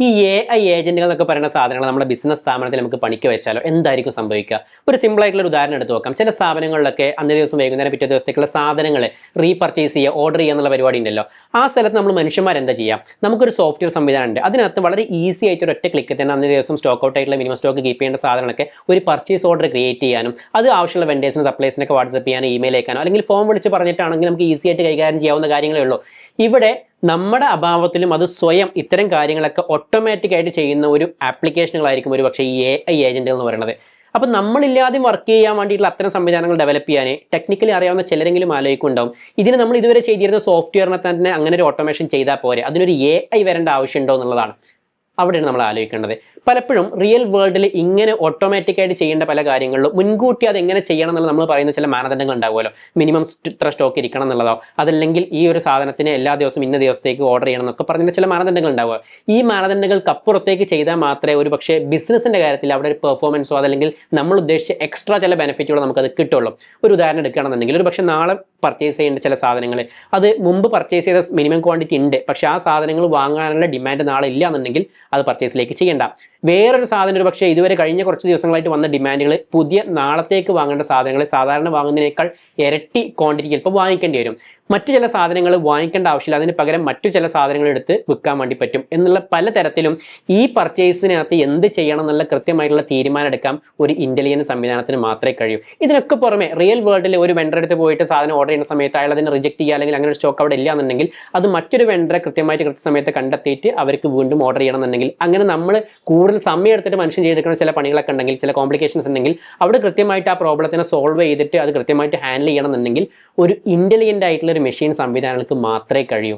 ഈ AI ഏജന്റുകൾ എന്നൊക്കെ പറയുന്ന സാധനങ്ങൾ നമ്മുടെ ബിസിനസ് സ്ഥാപനത്തിൽ നമുക്ക് പണിക്ക് വെച്ചാലോ എന്തായിരിക്കും സംഭവിക്കുക? ഒരു സിമ്പിൾ ആയിട്ടുള്ള ഒരു ഉദാഹരണം എടുത്ത് നോക്കാം. ചില സ്ഥാപനങ്ങളിലൊക്കെ അന്നേ ദിവസം വൈകുന്നേരം പിറ്റേ ദിവസത്തേക്കുള്ള സാധനങ്ങൾ റീപർച്ചേസ് ചെയ്യുക, ഓർഡർ ചെയ്യുക എന്നുള്ള പരിപാടി ഉണ്ടല്ലോ. ആ സ്ഥലത്ത് നമ്മൾ മനുഷ്യന്മാർ എന്താ ചെയ്യുക? നമുക്കൊരു സോഫ്റ്റ്വെയർ സംവിധാനം ഉണ്ട്. അതിനകത്ത് വളരെ ഈസി ആയിട്ട് ഒരു ഒറ്റ ക്ലിക്ക് തന്നെ അന്നേ ദിവസം സ്റ്റോക്ക് ഔട്ട് ആയിട്ടുള്ള മിനിമം സ്റ്റോക്ക് കീപ്പ് ചെയ്യേണ്ട സാധനങ്ങളൊക്കെ ഒരു പർച്ചേസ് ഓർഡർ ക്രിയേറ്റ് ചെയ്യാനും അത് ആവശ്യമുള്ള വെൻഡേഴ്സിനും സപ്ലൈസിനൊക്കെ വാട്സ്ആപ്പ് ചെയ്യാനോ ഇമെയിൽ അയക്കാനോ അല്ലെങ്കിൽ ഫോം വിളിച്ച് പറഞ്ഞിട്ടാണെങ്കിൽ നമുക്ക് ഈസി ആയിട്ട് കൈകാര്യം ചെയ്യാവുന്ന കാര്യങ്ങളേ ഉള്ളൂ. ഇവിടെ നമ്മുടെ അഭാവത്തിലും അത് സ്വയം ഇത്തരം കാര്യങ്ങളൊക്കെ ഓട്ടോമാറ്റിക് ആയിട്ട് ചെയ്യുന്ന ഒരു ആപ്ലിക്കേഷനുകളായിരിക്കും ഒരു പക്ഷേ ഈ AI ഏജന്റുകൾ എന്ന് പറയുന്നത്. അപ്പം നമ്മളില്ലാതെയും വർക്ക് ചെയ്യാൻ വേണ്ടിയിട്ടുള്ള അത്തരം സംവിധാനങ്ങൾ ഡെവലപ്പ് ചെയ്യാൻ ടെക്നിക്കലി അറിയാവുന്ന ചിലരെങ്കിലും ആലോചിക്കുന്നുണ്ടാവും. ഇതിന് നമ്മൾ ഇതുവരെ ചെയ്തിരുന്ന സോഫ്റ്റ്വെയറിനെ തന്നെ അങ്ങനെ ഒരു ഓട്ടോമേഷൻ ചെയ്താൽ പോരെ, അതിനൊരു AI വരേണ്ട ആവശ്യമുണ്ടോ എന്നുള്ളതാണ്. അവിടെയാണ് നമ്മൾ ആലോചിക്കേണ്ടത്. പലപ്പോഴും റിയൽ വേൾഡിൽ ഇങ്ങനെ ഓട്ടോമാറ്റിക്കായിട്ട് ചെയ്യേണ്ട പല കാര്യങ്ങളിലും മുൻകൂട്ടി അത് എങ്ങനെ ചെയ്യണം എന്നുള്ളത് നമ്മൾ പറയുന്ന ചില മാനദണ്ഡങ്ങൾ ഉണ്ടാവുമല്ലോ. മിനിമം ഇത്ര സ്റ്റോക്ക് ഇരിക്കണം എന്നുള്ളതോ, അതല്ലെങ്കിൽ ഈ ഒരു സാധനത്തിന് എല്ലാ ദിവസവും ഇന്ന ദിവസത്തേക്ക് ഓർഡർ ചെയ്യണം എന്നൊക്കെ പറഞ്ഞ ചില മാനദണ്ഡങ്ങൾ ഉണ്ടാവുക. ഈ മാനദണ്ഡങ്ങൾക്ക് അപ്പുറത്തേക്ക് ചെയ്താൽ മാത്രമേ ഒരു പക്ഷേ ബിസിനസിന്റെ കാര്യത്തിൽ അവിടെ ഒരു പെർഫോമൻസോ അതല്ലെങ്കിൽ നമ്മൾ ഉദ്ദേശിച്ച എക്സ്ട്രാ ചില ബെനിഫിറ്റുകളോ നമുക്കത് കിട്ടുള്ളൂ. ഒരു ഉദാഹരണം എടുക്കുകയാണെന്നുണ്ടെങ്കിൽ ഒരു പക്ഷേ നാളെ പർച്ചേസ് ചെയ്യേണ്ട ചില സാധനങ്ങൾ അത് മുമ്പ് പർച്ചേസ് ചെയ്ത മിനിമം ക്വാണ്ടിറ്റി ഉണ്ട്, പക്ഷേ ആ സാധനങ്ങൾ വാങ്ങാനുള്ള ഡിമാൻഡ് നാളെ ഇല്ല എന്നുണ്ടെങ്കിൽ അത് പർച്ചേസിലേക്ക് ചെയ്യേണ്ട. വേറൊരു സാധനം ഒരു പക്ഷേ ഇതുവരെ കഴിഞ്ഞ കുറച്ച് ദിവസങ്ങളായിട്ട് വന്ന ഡിമാൻഡുകൾ പുതിയ നാളത്തേക്ക് വാങ്ങേണ്ട സാധനങ്ങൾ സാധാരണ വാങ്ങുന്നതിനേക്കാൾ ഇരട്ടി ക്വാണ്ടിറ്റി ചിലപ്പോൾ വാങ്ങിക്കേണ്ടി വരും. മറ്റു ചില സാധനങ്ങൾ വാങ്ങിക്കേണ്ട ആവശ്യമില്ല, അതിന് പകരം മറ്റു ചില സാധനങ്ങൾ എടുത്ത് വിൽക്കാൻ വേണ്ടി പറ്റും എന്നുള്ള പല തരത്തിലും ഈ പർച്ചേസിനകത്ത് എന്ത് ചെയ്യണം എന്നുള്ള കൃത്യമായിട്ടുള്ള തീരുമാനം എടുക്കാൻ ഒരു ഇന്റലിജൻസ് സംവിധാനത്തിന് മാത്രമേ കഴിയൂ. ഇതിനൊക്കെ പുറമെ റിയൽ വേൾഡിൽ ഒരു വെണ്ടർ അടുത്ത് പോയിട്ട് സാധനം ഓർഡർ ചെയ്യുന്ന സമയത്ത് അയാൾ അതിനെ റിജക്ട് ചെയ്യുക അല്ലെങ്കിൽ അങ്ങനെ സ്റ്റോക്ക് അവിടെ ഇല്ല എന്നുണ്ടെങ്കിൽ അത് മറ്റൊരു വെണ്ടറെ കൃത്യമായിട്ട് കൃത്യസമയത്ത് കണ്ടെത്തിയിട്ട് അവർക്ക് വീണ്ടും ഓർഡർ ചെയ്യണം എന്നുണ്ടെങ്കിൽ അങ്ങനെ നമ്മൾ കൂടുതൽ സമയം എടുത്തിട്ട് മനുഷ്യൻ ചെയ്തെടുക്കുന്ന ചില പണികളൊക്കെ ഉണ്ടെങ്കിൽ, ചില കോംപ്ലിക്കേഷൻസ് ഉണ്ടെങ്കിൽ അവിടെ കൃത്യമായിട്ട് ആ പ്രോബ്ലത്തിനെ സോൾവ് ചെയ്തിട്ട് അത് കൃത്യമായിട്ട് ഹാൻഡിൽ ചെയ്യണം എന്നുണ്ടെങ്കിൽ ഒരു ഇന്റലിജന്റ് ആയിട്ടുള്ള ഒരു മെഷീൻ സംവിധാനങ്ങൾക്ക് മാത്രമേ കഴിയൂ.